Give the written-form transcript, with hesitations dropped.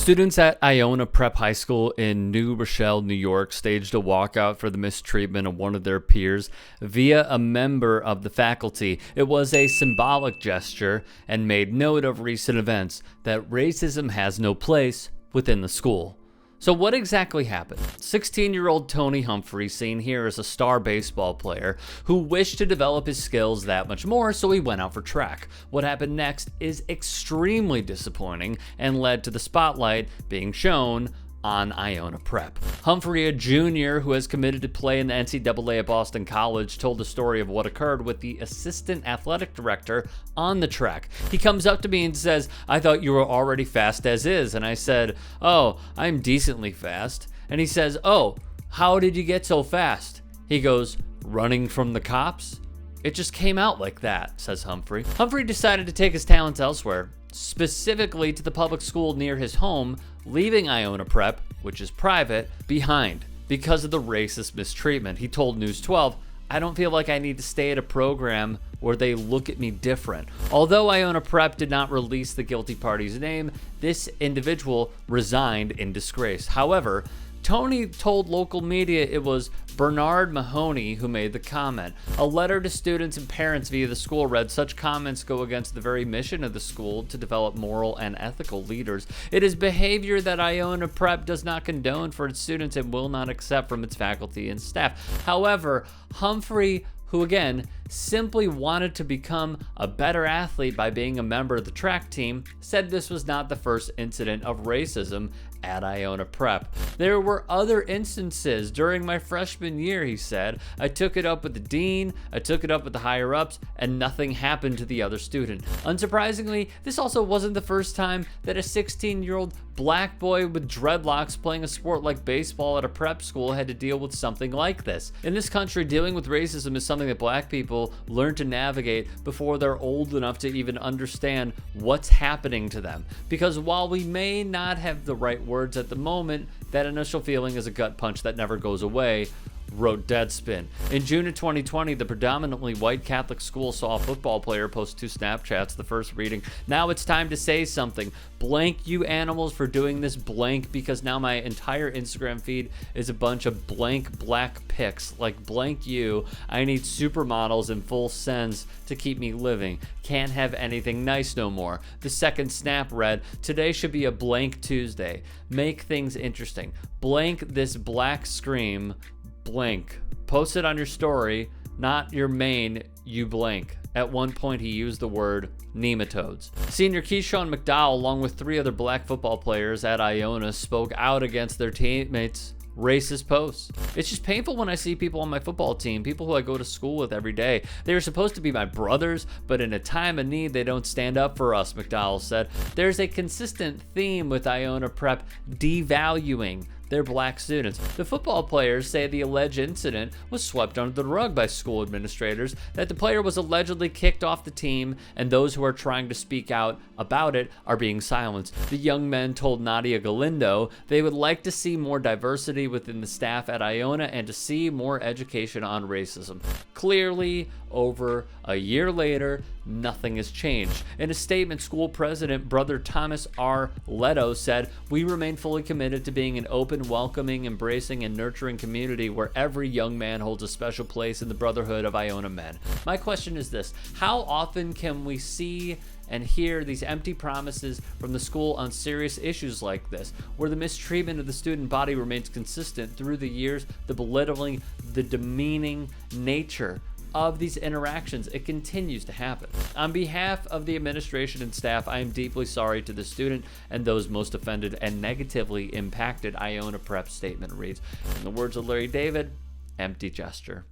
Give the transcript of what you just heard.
Students at Iona Prep High School in New Rochelle, New York, staged a walkout for the mistreatment of one of their peers via a member of the faculty. It was a symbolic gesture and made note of recent events that racism has no place within the school. So what exactly happened? 16-year-old Tony Humphrey, seen here as a star baseball player who wished to develop his skills that much more, so he went out for track. What happened next is extremely disappointing and led to the spotlight being shown on Iona Prep. Humphrey, a junior who has committed to play in the NCAA at Boston College, told the story of what occurred with the assistant athletic director on the track. He comes up to me and says, "I thought you were already fast as is." And I said, "Oh, I'm decently fast." And he says, "Oh, how did you get so fast?" He goes, "Running from the cops? It just came out like that," says Humphrey. Humphrey decided to take his talents elsewhere, specifically to the public school near his home, leaving Iona Prep, which is private, behind because of the racist mistreatment. He told News 12, "I don't feel like I need to stay at a program where they look at me different." Although Iona Prep did not release the guilty party's name, this individual resigned in disgrace. However, Tony told local media it was Bernard Mahoney who made the comment. A letter to students and parents via the school read, "Such comments go against the very mission of the school to develop moral and ethical leaders. It is behavior that Iona Prep does not condone for its students and will not accept from its faculty and staff." However, Humphrey, who again simply wanted to become a better athlete by being a member of the track team, said this was not the first incident of racism at Iona Prep. "There were other instances during my freshman year," he said. "I took it up with the dean, I took it up with the higher ups, and nothing happened to the other student." Unsurprisingly, this also wasn't the first time that a 16-year-old black boy with dreadlocks playing a sport like baseball at a prep school had to deal with something like this. In this country, dealing with racism is something that black people learn to navigate before they're old enough to even understand what's happening to them. Because while we may not have the right words at the moment, that initial feeling is a gut punch that never goes away, wrote Deadspin. In June of 2020, the predominantly white Catholic school saw a football player post 2 Snapchats, the first reading, "Now it's time to say something. Blank you animals for doing this blank, because now my entire Instagram feed is a bunch of blank black pics. Like blank you. I need supermodels in full sends to keep me living. Can't have anything nice no more." The second snap read, "Today should be a blank Tuesday. Make things interesting. Blank this black scream. Blank. Post it on your story, not your main, you blank." At one point, he used the word nematodes. Senior Keyshawn McDowell, along with 3 other black football players at Iona, spoke out against their teammates' racist posts. "It's just painful when I see people on my football team, people who I go to school with every day. They are supposed to be my brothers, but in a time of need, they don't stand up for us," McDowell said. "There's a consistent theme with Iona Prep devaluing their black students. The football players say the alleged incident was swept under the rug by school administrators, that the player was allegedly kicked off the team, and those who are trying to speak out about it are being silenced." The young men told Nadia Galindo they would like to see more diversity within the staff at Iona and to see more education on racism. Clearly, over a year later, nothing has changed. In a statement, school president Brother Thomas R. Leto said, "We remain fully committed to being an open, welcoming, embracing, and nurturing community where every young man holds a special place in the brotherhood of Iona men." My question is this: how often can we see and hear these empty promises from the school on serious issues like this, where the mistreatment of the student body remains consistent through the years, the belittling, the demeaning nature of these interactions? It continues to happen. On behalf of the administration and staff, I am deeply sorry to the student and those most offended and negatively impacted. Iona Prep statement reads, in the words of Larry David, empty gesture.